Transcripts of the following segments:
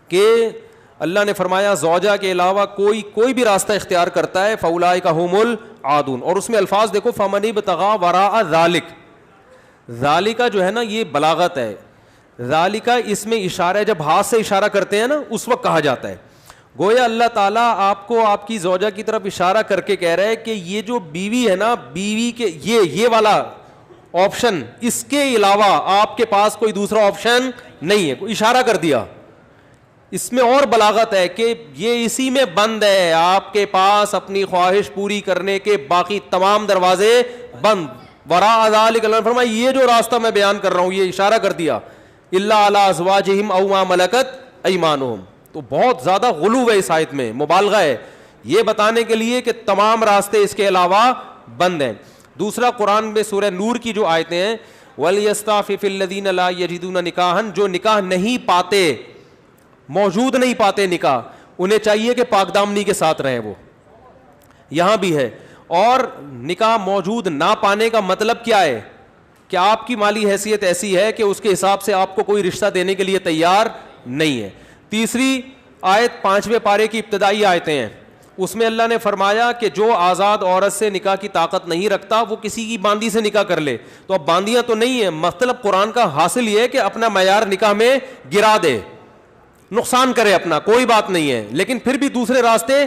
کہ اللہ نے فرمایا زوجہ کے علاوہ کوئی بھی راستہ اختیار کرتا ہے فاولئک ھم العادون. اور اس میں الفاظ دیکھو فمن ابتغى وراء ذلک. ذالک جو ہے نا یہ بلاغت ہے. ذالک اس میں اشارہ ہے, جب ہاتھ سے اشارہ کرتے ہیں نا اس وقت کہا جاتا ہے. گویا اللہ تعالیٰ آپ کو آپ کی زوجہ کی طرف اشارہ کر کے کہہ رہا ہے کہ یہ جو بیوی ہے نا, بیوی کے یہ والا آپشن, اس کے علاوہ آپ کے پاس کوئی دوسرا آپشن نہیں ہے. کوئی اشارہ کر دیا. اس میں اور بلاغت ہے کہ یہ اسی میں بند ہے, آپ کے پاس اپنی خواہش پوری کرنے کے باقی تمام دروازے بند. وراء ذلک اللہ نے فرمایا یہ جو راستہ میں بیان کر رہا ہوں یہ اشارہ کر دیا, الا علی ازواجہم او ما ملکت ایمانہم. تو بہت زیادہ غلو ہے اس آیت میں, مبالغہ ہے یہ بتانے کے لیے کہ تمام راستے اس کے علاوہ بند ہیں. دوسرا قرآن میں سورہ نور کی جو آیتیں ہیں وَلْيَسْتَعْفِفِ الَّذِينَ لَا يَجِدُونَ نِكَاحًا, جو نکاح نہیں پاتے, موجود نہیں پاتے نکاح, انہیں چاہیے کہ پاک دامنی کے ساتھ رہیں. وہ یہاں بھی ہے. اور نکاح موجود نہ پانے کا مطلب کیا ہے کہ آپ کی مالی حیثیت ایسی ہے کہ اس کے حساب سے آپ کو کوئی رشتہ دینے کے لیے تیار نہیں ہے. تیسری آیت 5ویں پارے کی ابتدائی آیتیں ہیں, اس میں اللہ نے فرمایا کہ جو آزاد عورت سے نکاح کی طاقت نہیں رکھتا وہ کسی کی باندی سے نکاح کر لے. تو اب باندیاں تو نہیں ہیں, مطلب قرآن کا حاصل یہ ہے کہ اپنا معیار نکاح میں گرا دے, نقصان کرے اپنا, کوئی بات نہیں ہے, لیکن پھر بھی دوسرے راستے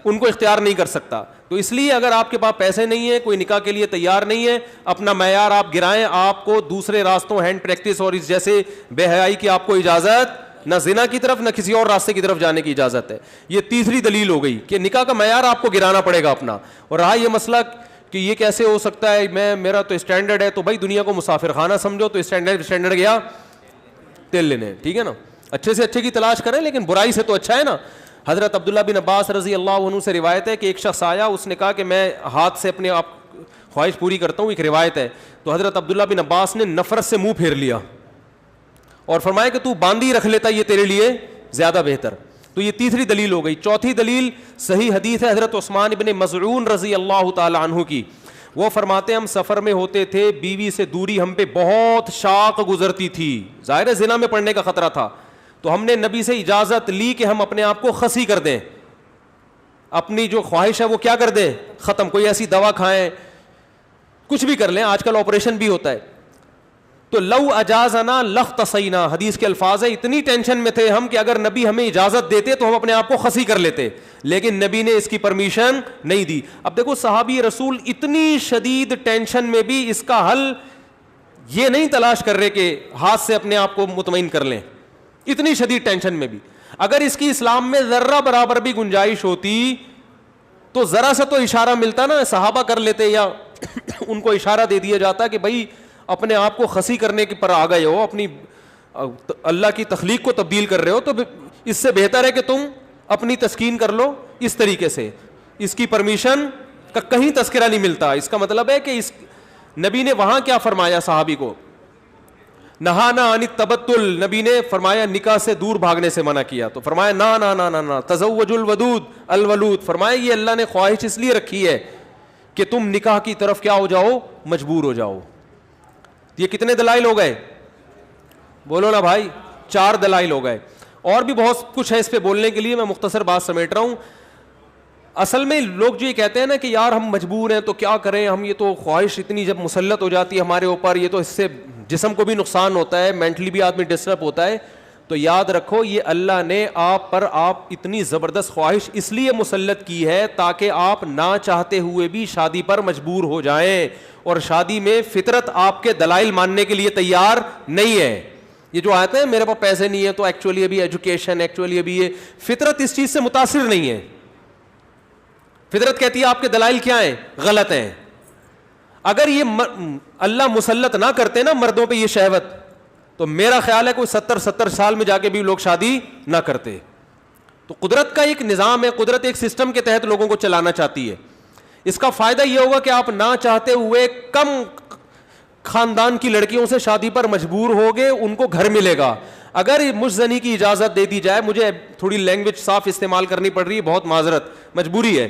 ان کو اختیار نہیں کر سکتا. تو اس لیے اگر آپ کے پاس پیسے نہیں ہیں, کوئی نکاح کے لیے تیار نہیں ہے, اپنا معیار آپ گرائیں. آپ کو دوسرے راستوں, ہینڈ پریکٹس اور اس جیسے بے حیائی کی آپ کو اجازت, نہ زنا کی طرف نہ کسی اور راستے کی طرف جانے کی اجازت ہے. یہ تیسری دلیل ہو گئی کہ نکاح کا معیار آپ کو گرانا پڑے گا اپنا. اور رہا یہ مسئلہ کہ یہ کیسے ہو سکتا ہے, میرا تو اسٹینڈرڈ ہے, تو بھائی دنیا کو مسافر خانہ سمجھو, تو اسٹینڈرڈ گیا تیل لینے, ٹھیک ہے نا, اچھے سے اچھے کی تلاش کریں لیکن برائی سے تو اچھا ہے نا. حضرت عبداللہ بن عباس رضی اللہ عنہ سے روایت ہے کہ ایک شخص آیا, اس نے کہا کہ میں ہاتھ سے اپنے آپ خواہش پوری کرتا ہوں, ایک روایت ہے. تو حضرت عبداللہ بن عباس نے نفرت سے منہ پھیر لیا اور فرمایا کہ تو باندھی رکھ لیتا یہ تیرے لیے زیادہ بہتر. تو یہ تیسری دلیل ہو گئی. چوتھی دلیل صحیح حدیث ہے حضرت عثمان ابن مظعون رضی اللہ تعالی عنہ کی. وہ فرماتے ہیں ہم سفر میں ہوتے تھے, بیوی سے دوری ہم پہ بہت شاق گزرتی تھی, ظاہر ہے زنا میں پڑنے کا خطرہ تھا. تو ہم نے نبی سے اجازت لی کہ ہم اپنے آپ کو خسی کر دیں, اپنی جو خواہش ہے وہ کیا کر دیں, ختم. کوئی ایسی دوا کھائیں, کچھ بھی کر لیں, آج کل آپریشن بھی ہوتا ہے. تو لو اجازنا لاختصینا, حدیث کے الفاظ ہے, اتنی ٹینشن میں تھے ہم کہ اگر نبی ہمیں اجازت دیتے تو ہم اپنے آپ کو خسی کر لیتے, لیکن نبی نے اس کی پرمیشن نہیں دی. اب دیکھو صحابی رسول اتنی شدید ٹینشن میں بھی اس کا حل یہ نہیں تلاش کر رہے کہ ہاتھ سے اپنے آپ کو مطمئن کر لیں, اتنی شدید ٹینشن میں بھی. اگر اس کی اسلام میں ذرہ برابر بھی گنجائش ہوتی تو ذرا سا تو اشارہ ملتا نا, صحابہ کر لیتے یا ان کو اشارہ دے دیا جاتا کہ بھائی اپنے آپ کو خسی کرنے پر آ گئے ہو, اپنی اللہ کی تخلیق کو تبدیل کر رہے ہو, تو اس سے بہتر ہے کہ تم اپنی تسکین کر لو اس طریقے سے. اس کی پرمیشن کا کہیں تذکرہ نہیں ملتا. اس کا مطلب ہے کہ اس نبی نے وہاں کیا فرمایا صحابی کو, نہانا عن التبتل, نبی نے فرمایا نکاح سے دور بھاگنے سے منع کیا. تو فرمایا نا نا نا نا نا تزوج الودود الولود, فرمایا یہ اللہ نے خواہش اس لیے رکھی ہے کہ تم نکاح کی طرف کیا ہو جاؤ, مجبور ہو جاؤ. یہ کتنے دلائل ہو گئے, بولو نا بھائی, 4 دلائل ہو گئے. اور بھی بہت کچھ ہے اس پہ بولنے کے لیے, میں مختصر بات سمیٹ رہا ہوں. اصل میں لوگ جو یہ کہتے ہیں نا کہ یار ہم مجبور ہیں تو کیا کریں, ہم یہ تو خواہش اتنی جب مسلط ہو جاتی ہے ہمارے اوپر, یہ تو اس سے جسم کو بھی نقصان ہوتا ہے, مینٹلی بھی آدمی ڈسٹرب ہوتا ہے. تو یاد رکھو یہ اللہ نے آپ پر اتنی زبردست خواہش اس لیے مسلط کی ہے تاکہ آپ نہ چاہتے ہوئے بھی شادی پر مجبور ہو جائیں, اور شادی میں فطرت آپ کے دلائل ماننے کے لیے تیار نہیں ہے. یہ جو آتے ہیں میرے پاس پیسے نہیں ہے تو ایکچولی ابھی ایجوکیشن, ایکچولی ابھی یہ, فطرت اس چیز سے متاثر نہیں ہے. فطرت کہتی ہے آپ کے دلائل کیا ہیں, غلط ہیں. اگر یہ اللہ مسلط نہ کرتے نا مردوں پہ یہ شہوت, تو میرا خیال ہے کوئی 70 سال میں جا کے بھی لوگ شادی نہ کرتے. تو قدرت کا ایک نظام ہے, قدرت ایک سسٹم کے تحت لوگوں کو چلانا چاہتی ہے. اس کا فائدہ یہ ہوگا کہ آپ نہ چاہتے ہوئے کم خاندان کی لڑکیوں سے شادی پر مجبور ہوگے, ان کو گھر ملے گا. اگر مجھ زنی کی اجازت دے دی جائے, مجھے تھوڑی لینگویج صاف استعمال کرنی پڑ رہی ہے, بہت معذرت, مجبوری ہے.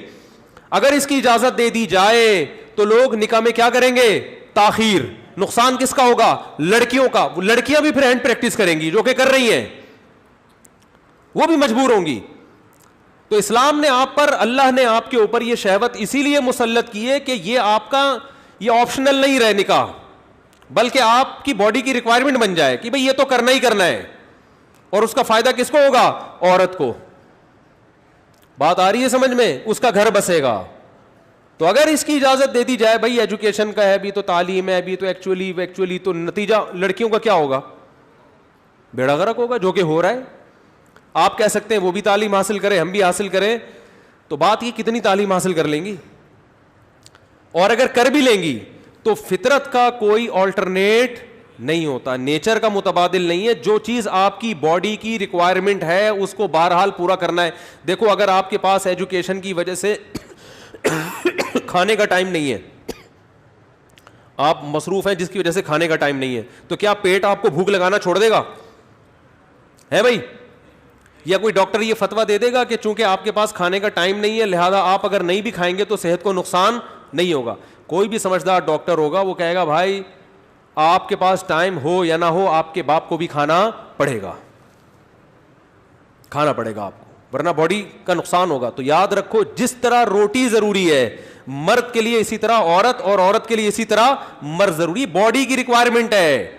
اگر اس کی اجازت دے دی جائے تو لوگ نکاح میں کیا کریں گے, تاخیر. نقصان کس کا ہوگا, لڑکیوں کا. لڑکیاں بھی پھر ہینڈ پریکٹس کریں گی جو کہ کر رہی ہیں. وہ بھی مجبور ہوں گی. تو اسلام نے آپ پر, اللہ نے آپ کے اوپر یہ شہوت اسی لیے مسلط کی ہے کہ یہ آپ کا یہ آپشنل نہیں رہے نکاح, بلکہ آپ کی باڈی کی ریکوائرمنٹ بن جائے کہ بھئی یہ تو کرنا ہی کرنا ہے. اور اس کا فائدہ کس کو ہوگا؟ عورت کو. بات آ رہی ہے سمجھ میں؟ اس کا گھر بسے گا. تو اگر اس کی اجازت دے دی جائے بھائی ایجوکیشن کا ہے بھی تو تعلیم ہے بھی تو ایکچولی تو نتیجہ لڑکیوں کا کیا ہوگا؟ بیڑا غرق ہوگا, جو کہ ہو رہا ہے. آپ کہہ سکتے ہیں وہ بھی تعلیم حاصل کرے, ہم بھی حاصل کریں, تو بات یہ کتنی تعلیم حاصل کر لیں گی؟ اور اگر کر بھی لیں گی تو فطرت کا کوئی آلٹرنیٹ نہیں ہوتا, نیچر کا متبادل نہیں ہے. جو چیز آپ کی باڈی کی ریکوائرمنٹ ہے اس کو بہرحال پورا کرنا ہے. دیکھو اگر آپ کے پاس ایجوکیشن کی وجہ سے کھانے کا ٹائم نہیں ہے, آپ مصروف ہیں جس کی وجہ سے کھانے کا ٹائم نہیں ہے, تو کیا پیٹ آپ کو بھوک لگانا چھوڑ دے گا؟ ہے بھائی؟ یا کوئی ڈاکٹر یہ فتویٰ دے دے گا کہ چونکہ آپ کے پاس کھانے کا ٹائم نہیں ہے لہذا آپ اگر نہیں بھی کھائیں گے تو صحت کو نقصان نہیں ہوگا؟ کوئی بھی سمجھدار ڈاکٹر ہوگا وہ کہے گا بھائی آپ کے پاس ٹائم ہو یا نہ ہو آپ کے باپ کو بھی کھانا پڑے گا آپ کو, ورنہ باڈی کا نقصان ہوگا. تو یاد رکھو جس طرح روٹی ضروری ہے مرد کے لیے اسی طرح عورت, اور عورت کے لیے اسی طرح مرد ضروری, باڈی کی ریکوائرمنٹ ہے.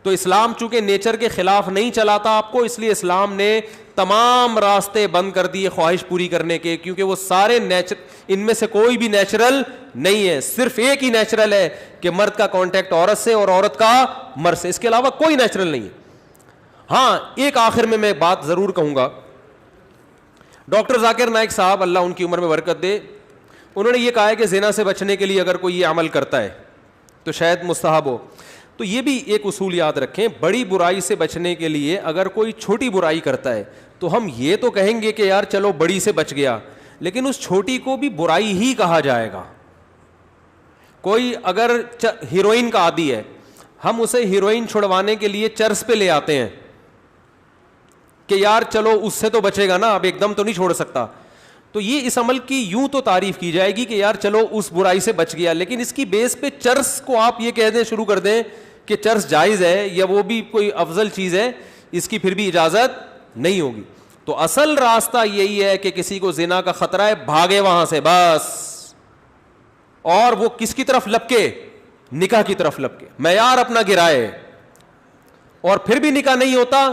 تو اسلام چونکہ نیچر کے خلاف نہیں چلاتا آپ کو, اس لیے اسلام نے تمام راستے بند کر دیے خواہش پوری کرنے کے, کیونکہ وہ سارے ان میں سے کوئی بھی نیچرل نہیں ہے. صرف ایک ہی نیچرل ہے کہ مرد کا کانٹیکٹ عورت سے اور عورت کا مرد سے, اس کے علاوہ کوئی نیچرل نہیں ہے. ہاں ایک آخر میں بات ضرور کہوں گا, ڈاکٹر ذاکر نائک صاحب اللہ ان کی عمر میں برکت دے, انہوں نے یہ کہا ہے کہ زنا سے بچنے کے لیے اگر کوئی یہ عمل کرتا ہے تو شاید مستحب ہو. تو یہ بھی ایک اصول یاد رکھیں, بڑی برائی سے بچنے کے لیے اگر کوئی چھوٹی برائی کرتا ہے تو ہم یہ تو کہیں گے کہ یار چلو بڑی سے بچ گیا, لیکن اس چھوٹی کو بھی برائی ہی کہا جائے گا. کوئی اگر ہیروئن کا عادی ہے, ہم اسے ہیروئن چھڑوانے کے لیے چرس پہ لے آتے ہیں کہ یار چلو اس سے تو بچے گا نا, اب ایک دم تو نہیں چھوڑ سکتا. تو یہ اس عمل کی یوں تو تعریف کی جائے گی کہ یار چلو اس برائی سے بچ گیا, لیکن اس کی بیس پہ چرس کو آپ یہ کہہ دیں شروع کر دیں کہ چرس جائز ہے یا وہ بھی کوئی افضل چیز ہے, اس کی پھر بھی اجازت نہیں ہوگی. تو اصل راستہ یہی ہے کہ کسی کو زنا کا خطرہ ہے بھاگے وہاں سے بس, اور وہ کس کی طرف لپکے؟ نکاح کی طرف لپکے, معیار اپنا گرائے. اور پھر بھی نکاح نہیں ہوتا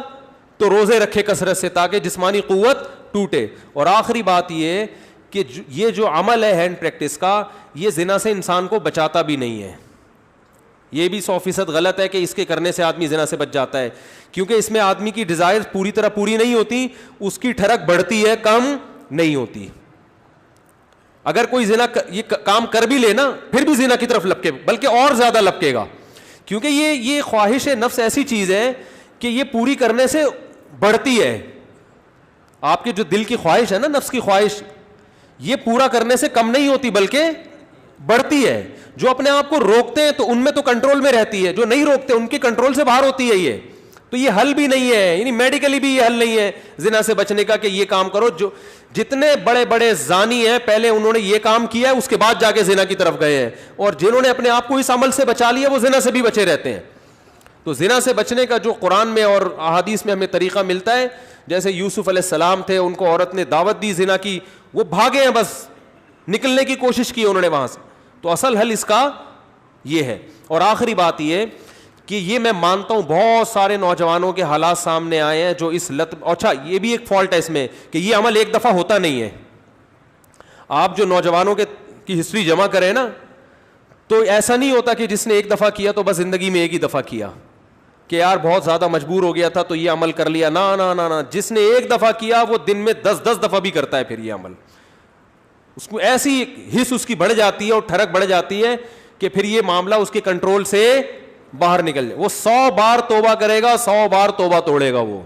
تو روزے رکھے کثرت سے تاکہ جسمانی قوت ٹوٹے. اور آخری بات یہ کہ یہ جو عمل ہے ہینڈ پریکٹس کا, یہ زنا سے انسان کو بچاتا بھی نہیں ہے. یہ بھی 100% غلط ہے کہ اس کے کرنے سے آدمی زنا سے بچ جاتا ہے, کیونکہ اس میں آدمی کی ڈیزائر پوری طرح پوری نہیں ہوتی, اس کی ٹھڑک بڑھتی ہے کم نہیں ہوتی. اگر کوئی زنا یہ کام کر بھی لے نا پھر بھی زنا کی طرف لپکے, بلکہ اور زیادہ لپکے گا, کیونکہ یہ خواہش نفس ایسی چیز ہے کہ یہ پوری کرنے سے بڑھتی ہے. آپ کے جو دل کی خواہش ہے نا, نفس کی خواہش, یہ پورا کرنے سے کم نہیں ہوتی بلکہ بڑھتی ہے. جو اپنے آپ کو روکتے ہیں تو ان میں تو کنٹرول میں رہتی ہے, جو نہیں روکتے ان کے کنٹرول سے باہر ہوتی ہے. یہ تو یہ حل بھی نہیں ہے, یعنی میڈیکلی بھی یہ حل نہیں ہے زنا سے بچنے کا کہ یہ کام کرو. جو جتنے بڑے بڑے زانی ہیں پہلے انہوں نے یہ کام کیا ہے, اس کے بعد جا کے زنا کی طرف گئے ہیں, اور جنہوں نے اپنے آپ کو اس عمل سے بچا لیا وہ زنا سے بھی بچے رہتے ہیں. تو زنا سے بچنے کا جو قرآن میں اور احادیث میں ہمیں طریقہ ملتا ہے, جیسے یوسف علیہ السلام تھے, ان کو عورت نے دعوت دی زنا کی, وہ بھاگے ہیں, بس نکلنے کی کوشش کی انہوں نے وہاں سے. تو اصل حل اس کا یہ ہے. اور آخری بات یہ کہ یہ میں مانتا ہوں بہت سارے نوجوانوں کے حالات سامنے آئے ہیں جو اس لت, اچھا یہ بھی ایک فالٹ ہے اس میں کہ یہ عمل ایک دفعہ ہوتا نہیں ہے. آپ جو نوجوانوں کی ہسٹری جمع کریں نا تو ایسا نہیں ہوتا کہ جس نے ایک دفعہ کیا تو بس زندگی میں ایک ہی دفعہ کیا کہ یار بہت زیادہ مجبور ہو گیا تھا تو یہ عمل کر لیا. نا نا نا نا, جس نے ایک دفعہ کیا وہ دن میں 10 دفعہ بھی کرتا ہے. پھر یہ عمل اس کو ایسی حس اس کی بڑھ جاتی ہے اور ٹھڑک بڑھ جاتی ہے کہ پھر یہ معاملہ اس کے کنٹرول سے باہر نکل جائے. وہ 100 بار توبہ کرے گا, 100 بار توبہ توڑے گا وہ.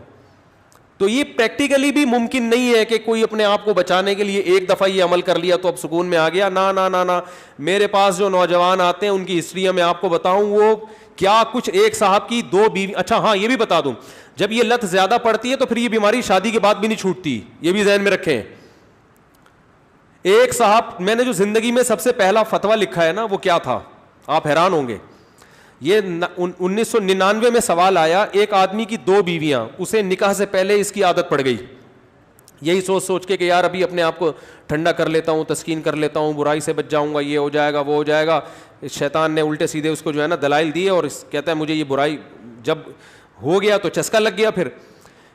تو یہ پریکٹیکلی بھی ممکن نہیں ہے کہ کوئی اپنے آپ کو بچانے کے لیے ایک دفعہ یہ عمل کر لیا تو اب سکون میں آ گیا. نا نا نا نا, میرے پاس جو نوجوان آتے ہیں ان کی ہسٹری میں آپ کو بتاؤں, وہ کیا کچھ, ایک صاحب کی 2 بیوی. اچھا ہاں یہ بھی بتا دوں, جب یہ لت زیادہ پڑتی ہے تو پھر یہ بیماری شادی کے بعد بھی نہیں چھوٹتی, یہ بھی ذہن میں رکھیں. ایک صاحب, میں نے جو زندگی میں سب سے پہلا فتویٰ لکھا ہے نا وہ کیا تھا, آپ حیران ہوں گے. یہ 1999 میں سوال آیا, ایک آدمی کی 2 بیویاں, اسے نکاح سے پہلے اس کی عادت پڑ گئی, یہی سوچ سوچ کے کہ یار ابھی اپنے آپ کو ٹھنڈا کر لیتا ہوں, تسکین کر لیتا ہوں, برائی سے بچ جاؤں گا, یہ ہو جائے گا, وہ ہو جائے گا. شیطان نے الٹے سیدھے اس کو جو ہے نا دلائل دیے, اور کہتا ہے مجھے یہ برائی جب ہو گیا تو چسکا لگ گیا. پھر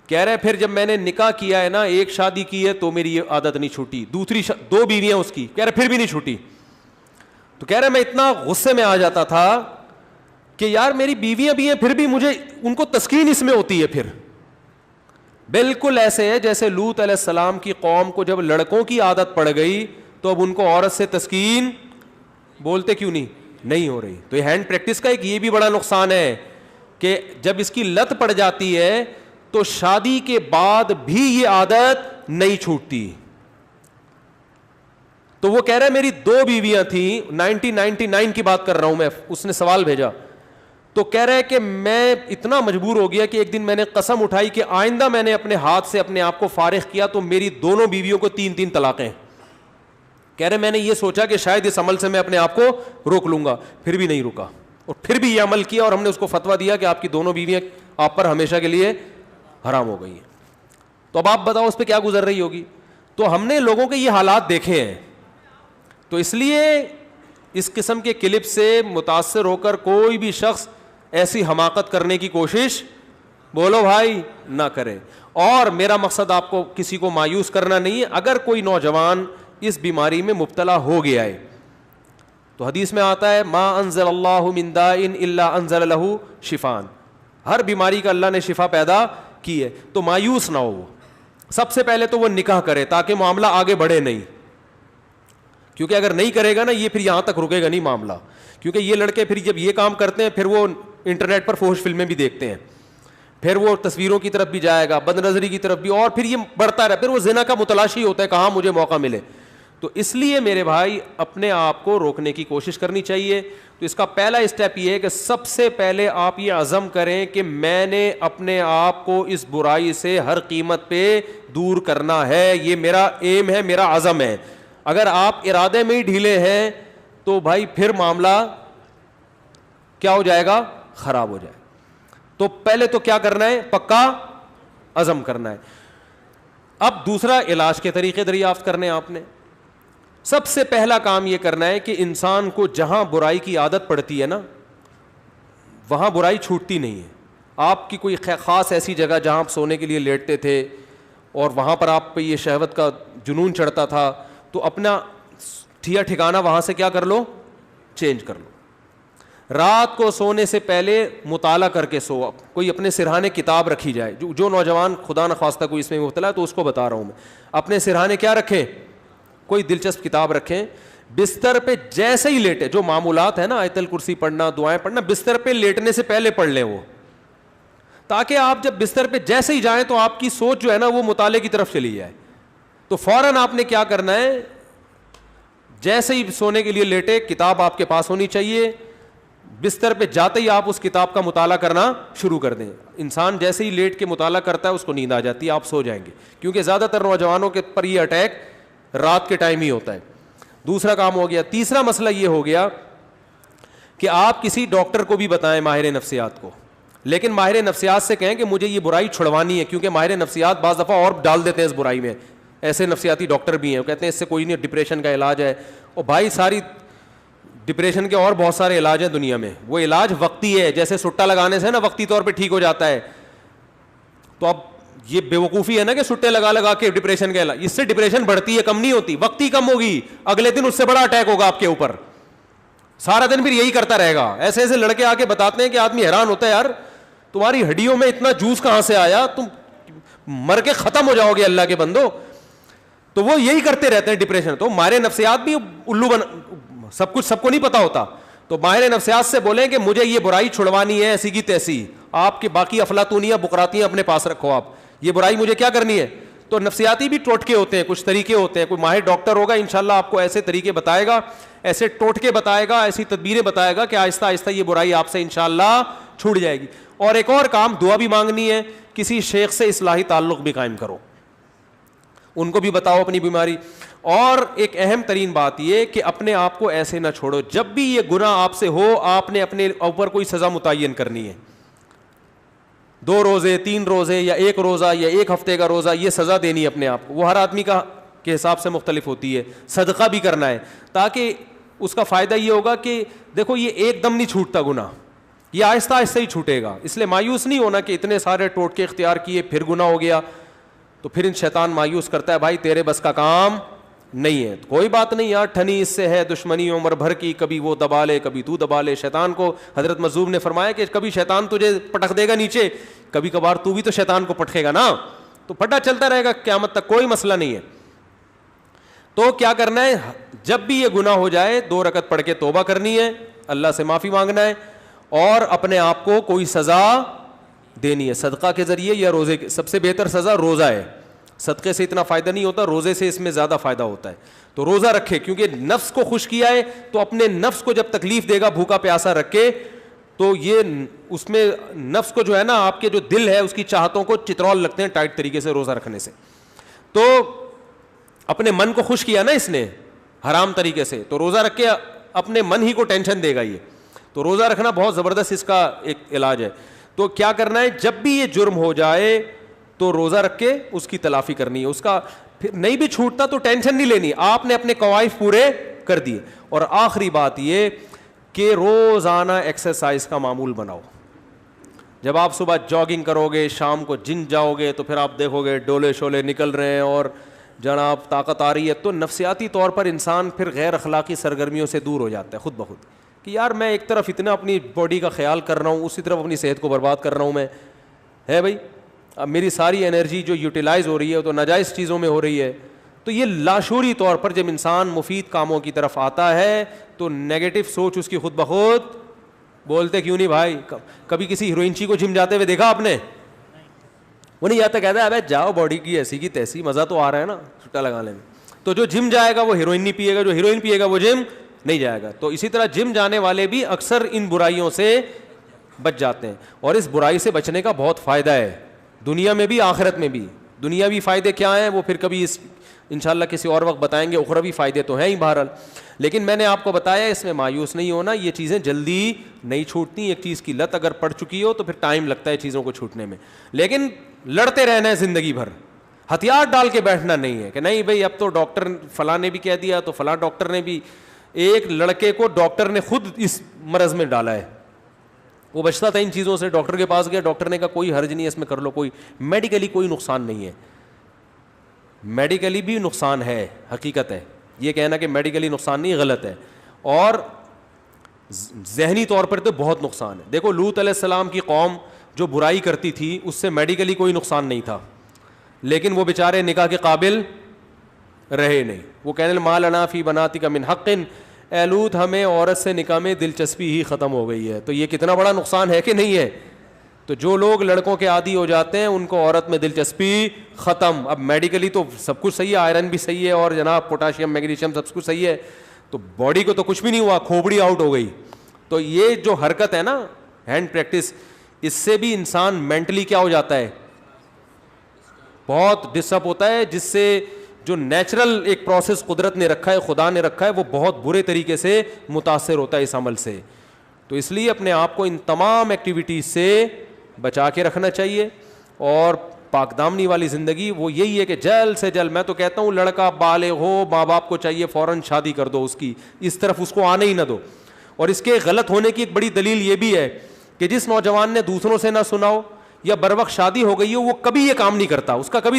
کہہ رہے پھر جب میں نے نکاح کیا ہے نا, ایک شادی کی ہے تو میری یہ عادت نہیں چھوٹی, دوسری 2 بیویاں اس کی, کہہ رہے پھر بھی نہیں چھوٹی. تو کہہ رہے میں اتنا غصے میں آ جاتا تھا کہ یار میری بیویاں بھی ہیں پھر بھی مجھے ان کو تسکین اس میں ہوتی ہے. پھر بالکل ایسے ہے جیسے لوط علیہ السلام کی قوم کو جب لڑکوں کی عادت پڑ گئی تو اب ان کو عورت سے تسکین بولتے کیوں نہیں ہو رہی. تو یہ ہینڈ پریکٹس کا ایک یہ بھی بڑا نقصان ہے کہ جب اس کی لت پڑ جاتی ہے تو شادی کے بعد بھی یہ عادت نہیں چھوٹتی. تو وہ کہہ رہا ہے میری 2 بیویاں تھیں, 1999 کی بات کر رہا ہوں میں, اس نے سوال بھیجا. تو کہہ رہے کہ میں اتنا مجبور ہو گیا کہ ایک دن میں نے قسم اٹھائی کہ آئندہ میں نے اپنے ہاتھ سے اپنے آپ کو فارغ کیا تو میری دونوں بیویوں کو 3 طلاقیں. کہہ رہے میں نے یہ سوچا کہ شاید اس عمل سے میں اپنے آپ کو روک لوں گا, پھر بھی نہیں رکا, اور پھر بھی یہ عمل کیا, اور ہم نے اس کو فتویٰ دیا کہ آپ کی دونوں بیویاں آپ پر ہمیشہ کے لیے حرام ہو گئی ہیں. تو اب آپ بتاؤ اس پہ کیا گزر رہی ہوگی. تو ہم نے لوگوں کے یہ حالات دیکھے ہیں, تو اس لیے اس قسم کے کلپ سے متاثر ہو کر کوئی بھی شخص ایسی حماقت کرنے کی کوشش بولو بھائی نہ کرے. اور میرا مقصد آپ کو کسی کو مایوس کرنا نہیں ہے. اگر کوئی نوجوان اس بیماری میں مبتلا ہو گیا ہے تو حدیث میں آتا ہے ما انزل اللہ من داء الا انزل له شفاء, ہر بیماری کا اللہ نے شفا پیدا کی ہے. تو مایوس نہ ہو. سب سے پہلے تو وہ نکاح کرے تاکہ معاملہ آگے بڑھے نہیں, کیونکہ اگر نہیں کرے گا نا یہ پھر یہاں تک رکے گا نہیں معاملہ. کیونکہ یہ لڑکے پھر جب یہ کام کرتے ہیں پھر وہ انٹرنیٹ پر فحش فلمیں بھی دیکھتے ہیں, پھر وہ تصویروں کی طرف بھی جائے گا, بد نظری کی طرف بھی, اور پھر یہ بڑھتا رہا, پھر وہ زنا کا متلاشی ہوتا ہے کہاں مجھے موقع ملے. تو اس لیے میرے بھائی اپنے آپ کو روکنے کی کوشش کرنی چاہیے. تو اس کا پہلا اسٹیپ یہ ہے کہ سب سے پہلے آپ یہ عزم کریں کہ میں نے اپنے آپ کو اس برائی سے ہر قیمت پہ دور کرنا ہے, یہ میرا ایم ہے, میرا عزم ہے. اگر آپ ارادے میں ہی ڈھیلے ہیں تو بھائی پھر معاملہ کیا ہو جائے گا, خراب ہو جائے. تو پہلے تو کیا کرنا ہے, پکا عزم کرنا ہے. اب دوسرا علاج کے طریقے دریافت کرنے آپ نے. سب سے پہلا کام یہ کرنا ہے کہ انسان کو جہاں برائی کی عادت پڑتی ہے نا وہاں برائی چھوٹتی نہیں ہے. آپ کی کوئی خاص ایسی جگہ جہاں آپ سونے کے لیے لیٹتے تھے اور وہاں پر آپ پہ یہ شہوت کا جنون چڑھتا تھا, تو اپنا ٹھکانہ وہاں سے کیا کر لو, چینج کر لو. رات کو سونے سے پہلے مطالعہ کر کے سو. کوئی اپنے سرہانے کتاب رکھی جائے. جو نوجوان خدا نخواستہ کوئی اس میں مبتلا ہے تو اس کو بتا رہا ہوں میں, اپنے سرہانے کیا رکھیں, کوئی دلچسپ کتاب رکھیں. بستر پہ جیسے ہی لیٹے, جو معمولات ہیں نا آیت الکرسی پڑھنا, دعائیں پڑھنا, بستر پہ لیٹنے سے پہلے پڑھ لیں وہ, تاکہ آپ جب بستر پہ جیسے ہی جائیں تو آپ کی سوچ جو ہے نا وہ مطالعے کی طرف چلی جائے. تو فوراً آپ نے کیا کرنا ہے, جیسے ہی سونے کے لیے لیٹے کتاب آپ کے پاس ہونی چاہیے, بستر پہ جاتے ہی آپ اس کتاب کا مطالعہ کرنا شروع کر دیں. انسان جیسے ہی لیٹ کے مطالعہ کرتا ہے اس کو نیند آ جاتی ہے, آپ سو جائیں گے, کیونکہ زیادہ تر نوجوانوں کے پر یہ اٹیک رات کے ٹائم ہی ہوتا ہے. دوسرا کام ہو گیا. تیسرا مسئلہ یہ ہو گیا کہ آپ کسی ڈاکٹر کو بھی بتائیں, ماہر نفسیات کو, لیکن ماہر نفسیات سے کہیں کہ مجھے یہ برائی چھڑوانی ہے, کیونکہ ماہر نفسیات بعض دفعہ اور ڈال دیتے ہیں اس برائی میں. ایسے نفسیاتی ڈاکٹر بھی ہیں, وہ کہتے ہیں اس سے کوئی نہیں, ڈپریشن کا علاج ہے. اور بھائی ساری ڈپریشن کے اور بہت سارے علاج ہیں دنیا میں, وہ علاج وقتی ہے, جیسے سٹا لگانے سے نا وقتی طور پہ ٹھیک ہو جاتا ہے. تو اب یہ بیوقوفی ہے نا کہ سٹے لگا لگا کے ڈپریشن کا علاج, اس سے ڈپریشن بڑھتی ہے, کم نہیں ہوتی. وقتی کم ہوگی, اگلے دن اس سے بڑا اٹیک ہوگا آپ کے اوپر, سارا دن پھر یہی کرتا رہے گا. ایسے ایسے لڑکے آ کے بتاتے ہیں کہ آدمی حیران ہوتا ہے, یار تمہاری ہڈیوں میں اتنا جوس کہاں سے آیا, تم مر کے ختم ہو جاؤ گے اللہ کے بندو. تو وہ یہی کرتے رہتے ہیں ڈپریشن. تو ماہر نفسیات بھی الو سب کچھ سب کو نہیں پتا ہوتا. تو ماہر نفسیات سے بولیں کہ مجھے یہ برائی چھڑوانی ہے ایسی کی تیسی, آپ کی باقی افلاطونیاں بقراتیاں اپنے پاس رکھو, آپ یہ برائی مجھے کیا کرنی ہے. تو نفسیاتی بھی ٹوٹکے ہوتے ہیں, کچھ طریقے ہوتے ہیں. کوئی ماہر ڈاکٹر ہوگا انشاءاللہ آپ کو ایسے طریقے بتائے گا, ایسے ٹوٹکے بتائے گا, ایسی تدبیریں بتائے گا کہ آہستہ آہستہ یہ برائی آپ سے انشاءاللہ چھوٹ جائے گی. اور ایک اور کام, دعا بھی مانگنی ہے, کسی شیخ سے اصلاحی تعلق بھی قائم کرو, ان کو بھی بتاؤ اپنی بیماری. اور ایک اہم ترین بات یہ کہ اپنے آپ کو ایسے نہ چھوڑو, جب بھی یہ گناہ آپ سے ہو آپ نے اپنے اوپر کوئی سزا متعین کرنی ہے. 2 روزے 3 روزے یا 1 روزہ یا 1 ہفتے کا روزہ, یہ سزا دینی اپنے آپ کو, وہ ہر آدمی کا کے حساب سے مختلف ہوتی ہے. صدقہ بھی کرنا ہے, تاکہ اس کا فائدہ یہ ہوگا کہ دیکھو یہ ایک دم نہیں چھوٹتا گناہ, یہ آہستہ آہستہ ہی چھوٹے گا. اس لیے مایوس نہیں ہونا کہ اتنے سارے ٹوٹکے اختیار کیے پھر گناہ ہو گیا, تو پھر ان شیطان مایوس کرتا ہے, بھائی تیرے بس کا کام نہیں ہے. کوئی بات نہیں یار, ٹھنی اس سے ہے دشمنی عمر بھر کی, کبھی وہ دبا لے کبھی تو دبا لے. شیطان کو حضرت مظلوم نے فرمایا کہ کبھی شیطان تجھے پٹک دے گا نیچے, کبھی کبھار تو بھی تو شیطان کو پٹکے گا نا, تو پھٹا چلتا رہے گا قیامت تک, کوئی مسئلہ نہیں ہے. تو کیا کرنا ہے, جب بھی یہ گناہ ہو جائے 2 رکعت پڑھ کے توبہ کرنی ہے, اللہ سے معافی مانگنا ہے, اور اپنے آپ کو کوئی سزا دینی ہے صدقہ کے ذریعے یا روزے کے. سب سے بہتر سزا روزہ ہے, صدقے سے اتنا فائدہ نہیں ہوتا, روزے سے اس میں زیادہ فائدہ ہوتا ہے. تو روزہ رکھے, کیونکہ نفس کو خوش کیا ہے, تو اپنے نفس کو جب تکلیف دے گا بھوکا پیاسا رکھے, تو یہ اس میں نفس کو جو ہے نا, آپ کے جو دل ہے اس کی چاہتوں کو چترول لگتے ہیں ٹائٹ طریقے سے روزہ رکھنے سے. تو اپنے من کو خوش کیا نا اس نے حرام طریقے سے, تو روزہ رکھ کے اپنے من ہی کو ٹینشن دے گا یہ. تو روزہ رکھنا بہت زبردست اس کا ایک علاج ہے. تو کیا کرنا ہے, جب بھی یہ جرم ہو جائے تو روزہ رکھ کے اس کی تلافی کرنی ہے. اس کا پھر نہیں بھی چھوٹتا تو ٹینشن نہیں لینی, آپ نے اپنے قوائف پورے کر دیے. اور آخری بات یہ کہ روزانہ ایکسرسائز کا معمول بناؤ. جب آپ صبح جاگنگ کرو گے, شام کو جم جاؤ گے, تو پھر آپ دیکھو گے ڈولے شولے نکل رہے ہیں اور جناب طاقت آ رہی ہے, تو نفسیاتی طور پر انسان پھر غیر اخلاقی سرگرمیوں سے دور ہو جاتا ہے خود بخود, کہ یار میں ایک طرف اتنا اپنی باڈی کا خیال کر رہا ہوں, اسی طرف اپنی صحت کو برباد کر رہا ہوں میں, ہے بھائی. اب میری ساری انرجی جو یوٹیلائز ہو رہی ہے تو ناجائز چیزوں میں ہو رہی ہے. تو یہ لاشعوری طور پر جب انسان مفید کاموں کی طرف آتا ہے تو نیگیٹو سوچ اس کی خود بخود, بولتے کیوں نہیں بھائی, کبھی کسی ہیروئنچی کو جم جاتے ہوئے دیکھا آپ نے؟ وہ نہیں جاتا, کہتا ہے ابے جاؤ باڈی کی ایسی کی تیسی, مزہ تو آ رہا ہے نا چھٹا لگانے میں. تو جو جم جائے گا وہ ہیروئن نہیں پیے گا, جو ہیروئن پیے گا وہ جم نہیں جائے گا. تو اسی طرح جم جانے والے بھی اکثر ان برائیوں سے بچ جاتے ہیں, اور اس برائی سے بچنے کا بہت فائدہ ہے, دنیا میں بھی آخرت میں بھی. دنیاوی فائدے کیا ہیں وہ پھر کبھی انشاءاللہ کسی اور وقت بتائیں گے, اخروی فائدے تو ہیں ہی بہرحال. لیکن میں نے آپ کو بتایا اس میں مایوس نہیں ہونا, یہ چیزیں جلدی نہیں چھوٹتی. ایک چیز کی لت اگر پڑ چکی ہو تو پھر ٹائم لگتا ہے چیزوں کو چھوٹنے میں, لیکن لڑتے رہنا ہے زندگی بھر. ہتھیار ڈال کے بیٹھنا نہیں ہے کہ نہیں بھائی اب تو ڈاکٹر فلاں نے بھی کہہ دیا تو فلاں ڈاکٹر نے بھی. ایک لڑکے کو ڈاکٹر نے خود اس مرض میں ڈالا ہے, وہ بچتا تھا ان چیزوں سے, ڈاکٹر کے پاس گیا, ڈاکٹر نے کہا کوئی حرج نہیں ہے اس میں, کر لو, کوئی میڈیکلی کوئی نقصان نہیں ہے. میڈیکلی بھی نقصان ہے, حقیقت ہے, یہ کہنا کہ میڈیکلی نقصان نہیں غلط ہے, اور ذہنی طور پر تو بہت نقصان ہے. دیکھو لوط علیہ السلام کی قوم جو برائی کرتی تھی اس سے میڈیکلی کوئی نقصان نہیں تھا, لیکن وہ بیچارے نکاح کے قابل رہے نہیں. وہ کہنے ما لنا فی بناتک من حق, اے لوط ہمیں عورت سے نکاح میں دلچسپی ہی ختم ہو گئی ہے. تو یہ کتنا بڑا نقصان ہے کہ نہیں ہے. تو جو لوگ لڑکوں کے عادی ہو جاتے ہیں ان کو عورت میں دلچسپی ختم. اب میڈیکلی تو سب کچھ صحیح ہے, آئرن بھی صحیح ہے اور جناب پوٹاشیم میگنیشیم سب کچھ صحیح ہے, تو باڈی کو تو کچھ بھی نہیں ہوا, کھوپڑی آؤٹ ہو گئی. تو یہ جو حرکت ہے نا ہینڈ پریکٹس, اس سے بھی انسان مینٹلی کیا ہو جاتا ہے, بہت ڈسٹرب ہوتا ہے, جس سے جو نیچرل ایک پروسیس قدرت نے رکھا ہے, خدا نے رکھا ہے, وہ بہت برے طریقے سے متاثر ہوتا ہے اس عمل سے. تو اس لیے اپنے آپ کو ان تمام ایکٹیویٹیز سے بچا کے رکھنا چاہیے. اور پاک دامنی والی زندگی وہ یہی ہے کہ جلد سے جلد, میں تو کہتا ہوں لڑکا بالغ ہو, ماں باپ کو چاہیے فوراً شادی کر دو, اس کی اس طرف اس کو آنے ہی نہ دو. اور اس کے غلط ہونے کی ایک بڑی دلیل یہ بھی ہے کہ جس نوجوان نے دوسروں سے نہ سنا ہو یا بر وقت شادی ہو گئی ہو, وہ کبھی یہ کام نہیں کرتا, اس کا کبھی